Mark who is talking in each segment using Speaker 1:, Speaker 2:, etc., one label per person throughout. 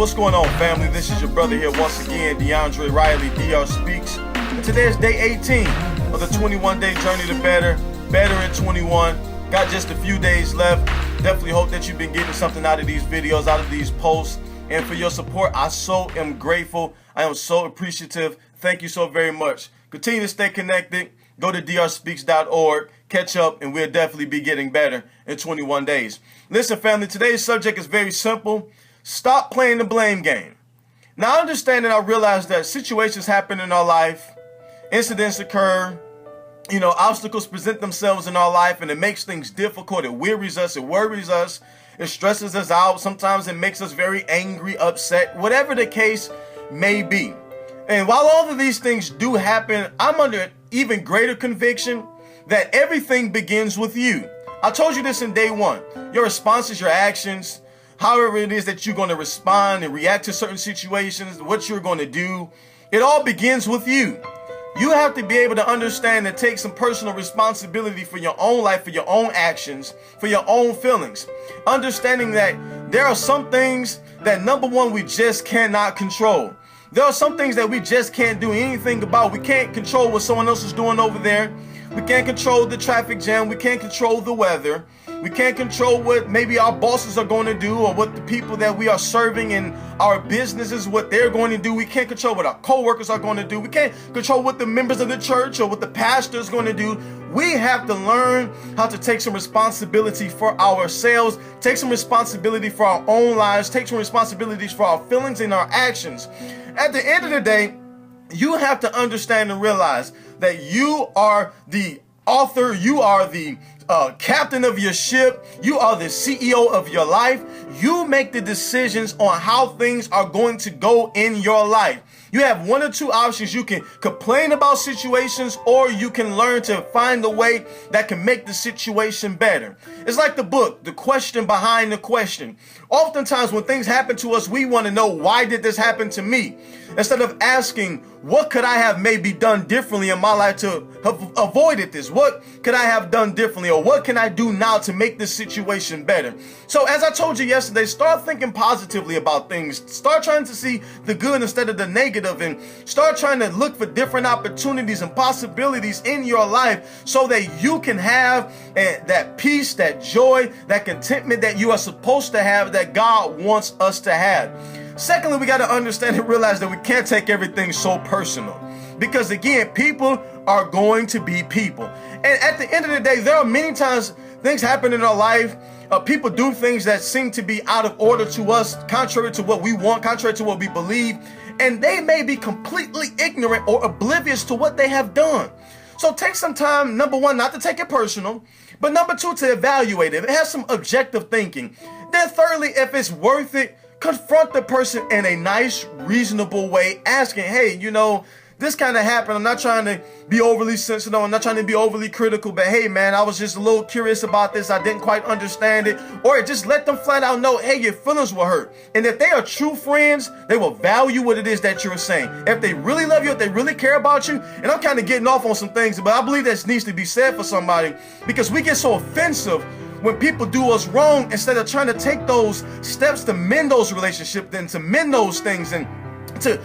Speaker 1: What's going on, family? This is your brother here once again, DeAndre Riley, DRspeaks. And today is day 18 of the 21-day journey to better in 21. Got just a few days left. Definitely hope that you've been getting something out of these videos, out of these posts. And for your support, I so am grateful. I am so appreciative. Thank you so very much. Continue to stay connected. Go to DRspeaks.org, catch up, and we'll definitely be getting better in 21 days. Listen, family, today's subject is very simple. Stop playing the blame game. Now, I understand and I realize that situations happen in our life, incidents occur, obstacles present themselves in our life, and it makes things difficult. It wearies us, it worries us, it stresses us out. Sometimes it makes us very angry, upset, whatever the case may be. And while all of these things do happen, I'm under even greater conviction that everything begins with you. I told you this in day one. Your responses, your actions, however it is that you're going to respond and react to certain situations, what you're going to do, it all begins with you. You have to be able to understand and take some personal responsibility for your own life, for your own actions, for your own feelings. Understanding that there are some things that, number one, we just cannot control. There are some things that we just can't do anything about. We can't control what someone else is doing over there. We can't control the traffic jam. We can't control the weather. We can't control what maybe our bosses are going to do, or what the people that we are serving in our businesses, what they're going to do. We can't control what our co-workers are going to do. We can't control what the members of the church or what the pastor is going to do. We have to learn how to take some responsibility for ourselves, take some responsibility for our own lives, take some responsibilities for our feelings and our actions. At the end of the day, you have to understand and realize that you are the author, you are the captain of your ship, you are the CEO of your life. You make the decisions on how things are going to go in your life. You have one or two options. You can complain about situations, or you can learn to find a way that can make the situation better. It's like the book, The Question Behind the Question. Oftentimes when things happen to us, we want to know, why did this happen to me? Instead of asking, what could I have maybe done differently in my life to have avoided this? What could I have done differently, or what can I do now to make this situation better? So as I told you yesterday, start thinking positively about things. Start trying to see the good instead of the negative, and start trying to look for different opportunities and possibilities in your life so that you can have that peace, that joy, that contentment that you are supposed to have, that God wants us to have. Secondly, we got to understand and realize that we can't take everything so personal, because again, people are going to be people. And at the end of the day, there are many times things happen in our life. People do things that seem to be out of order to us, contrary to what we want, contrary to what we believe. And they may be completely ignorant or oblivious to what they have done. So take some time, number one, not to take it personal, but number two, to evaluate it. It has some objective thinking. Then thirdly, if it's worth it, confront the person in a nice, reasonable way, asking, hey, this kind of happened. I'm not trying to be overly sensitive. I'm not trying to be overly critical, but hey, man, I was just a little curious about this. I didn't quite understand it. Or just let them flat out know, hey, your feelings were hurt. And if they are true friends, they will value what it is that you're saying. If they really love you, if they really care about you, and I'm kind of getting off on some things, but I believe that needs to be said for somebody, because we get so offensive when people do us wrong, instead of trying to take those steps to mend those relationships and to mend those things and to,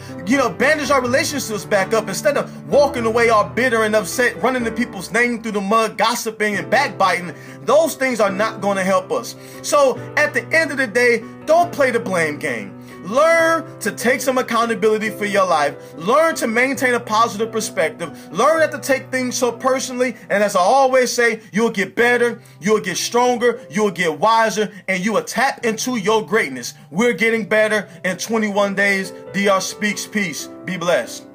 Speaker 1: bandage our relationships back up, instead of walking away all bitter and upset, running the people's name through the mud, gossiping and backbiting. Those things are not going to help us. So at the end of the day, don't play the blame game. Learn to take some accountability for your life. Learn to maintain a positive perspective. Learn not to take things so personally. And as I always say, you'll get better, you'll get stronger, you'll get wiser, and you will tap into your greatness. We're getting better in 21 days. DR Speaks. Peace. Be blessed.